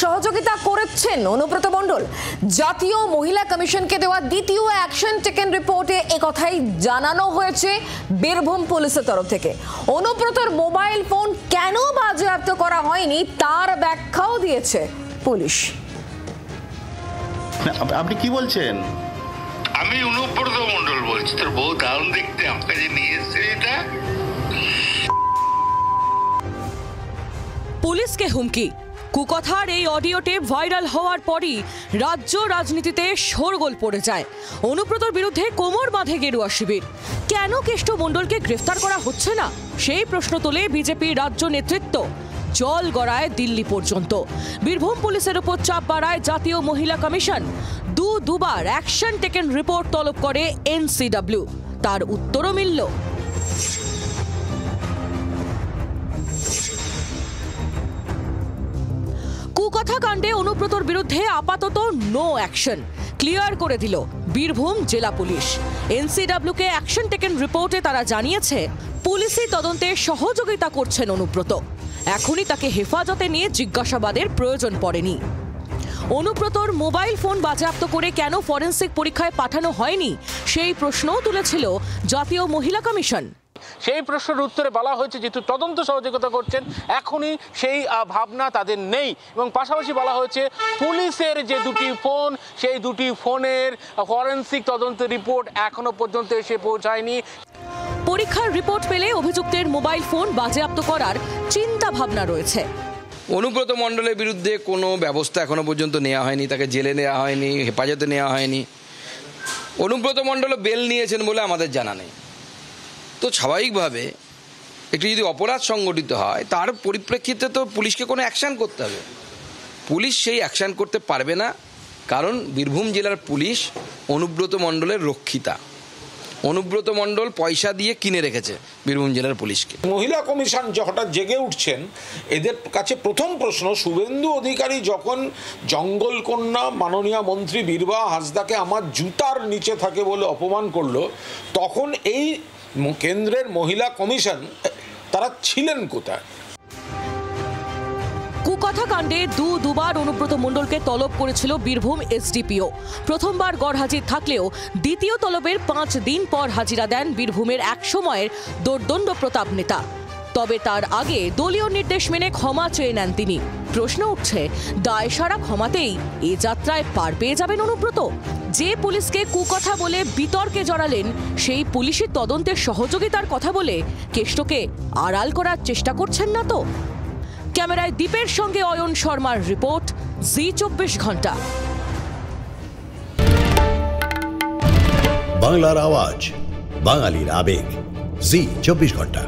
সহযোগিতা করেছেন অনুব্রত মণ্ডল। জাতীয় মহিলা কমিশনকে দেওয়া দ্বিতীয় অ্যাকশন টেকেন রিপোর্টে একথাই জানানো হয়েছে বীরভূম পুলিশের তরফ থেকে। অনুব্রতর মোবাইল ফোন কেন বাজেয়াপ্ত করা হয়নি তার ব্যাখ্যাও দিয়েছে পুলিশ। আপনি কি বলছেন? আমি অনুব্রত মণ্ডল বলছি। তোর বউ দারুণ দেখতে, আমাকে যে নিয়ে এসছে এটা। পুলিশকে হুমকি। কুকথার এই অডিও টেপ ভাইরাল হওয়ার পরই রাজ্য রাজনীতিতে শোরগোল পড়ে যায়। অনুব্রতর বিরুদ্ধে কোমর বাঁধে গেরুয়া শিবির। কেন কেষ্ট মণ্ডলকে গ্রেফতার করা হচ্ছে না সেই প্রশ্ন তোলে বিজেপির রাজ্য নেতৃত্ব। জল গড়ায় দিল্লি পর্যন্ত। বীরভূম পুলিশের উপর চাপ বাড়ায় জাতীয় মহিলা কমিশন। দুবার অ্যাকশন টেকেন রিপোর্ট তলব করে এনসিডব্লিউ। তার উত্তরও মিলল। কুকথা কাণ্ডে অনুব্রতর বিরুদ্ধে আপাতত নো অ্যাকশন ক্লিয়ার করে দিল বীরভূম জেলা পুলিশ। এনসিডব্লিউকে অ্যাকশন টেকেন রিপোর্টে তারা জানিয়েছে পুলিশি তদন্তে সহযোগিতা করছেন অনুব্রত। এখনই তাকে হেফাজতে নিয়ে জিজ্ঞাসাবাদের প্রয়োজন পড়েনি। অনুব্রতর মোবাইল ফোন বাজেয়াপ্ত করে কেন ফরেনসিক পরীক্ষায় পাঠানো হয়নি সেই প্রশ্নও তুলেছিল জাতীয় মহিলা কমিশন। সেই প্রশ্নের উত্তরে বলা হয়েছে যেহেতু তদন্ত সহযোগিতা করছেন এখনই সেই ভাবনা তাদের নেই, এবং পাশাপাশি বলা হয়েছে পুলিশের যে দুটি ফোন সেই দুটি ফোনের ফরেনসিক তদন্ত রিপোর্ট এখনো পর্যন্ত এসে পৌঁছায়নি। পরীক্ষার রিপোর্ট পেলে অভিযুক্তের মোবাইল ফোন বাজেয়াপ্ত করার চিন্তা ভাবনা রয়েছে। অনুব্রত মণ্ডলের বিরুদ্ধে কোনো ব্যবস্থা এখনো পর্যন্ত নেওয়া হয়নি, তাকে জেলে নেওয়া হয়নি, হেফাজতে নেওয়া হয়নি। অনুব্রত মণ্ডল বেল নিয়েছেন বলে আমাদের জানা নেই। তো স্বাভাবিকভাবে একটি যদি অপরাধ সংগঠিত হয় তার পরিপ্রেক্ষিতে তো পুলিশকে কোনো অ্যাকশান করতে হবে। পুলিশ সেই অ্যাকশান করতে পারবে না, কারণ বীরভূম জেলার পুলিশ অনুব্রত মণ্ডলের রক্ষিতা। অনুব্রত মণ্ডল পয়সা দিয়ে কিনে রেখেছে বীরভূম জেলার পুলিশকে। মহিলা কমিশন হঠাৎ জেগে উঠছেন, এদের কাছে প্রথম প্রশ্ন, শুভেন্দু অধিকারী যখন জঙ্গলকন্যা মাননীয় মন্ত্রী বীরবা হাঁসদাকে আমার জুতার নিচে থাকে বলে অপমান করলো, তখন এই কেন্দ্রের মহিলা কমিশন তারা ছিলেন কোথায়? কুকথা কাণ্ডে দুবার অনুব্রত মণ্ডলকে তলব করেছিল বীরভূম এসডিপিও। প্রথমবার গড়হাজির থাকলেও দ্বিতীয় তলবের 5 দিন পর হাজিরা দেন বীরভূমের এক সময়ের দোর্দণ্ড প্রতাপ নেতা। তবে তার আগে দলীয় নির্দেশ মেনে ক্ষমা চেয়ে নেন তিনি। প্রশ্ন উঠছে, দায়সারা ক্ষমাতেই এ যাত্রায় পার পেয়ে যাবেন অনুব্রত? যে পুলিশকে কুকথা বলে বিতর্কে জড়ালেন সেই পুলিশি তদন্তের সহযোগিতার কথা বলে কেষ্টকে আড়াল করার চেষ্টা করছেন না তো? ক্যামেরায় দীপের সঙ্গে অয়ন শর্মার রিপোর্ট, জি24 ঘন্টা। বাংলার আওয়াজ, বাঙালির আবেগ, জি24 ঘন্টা।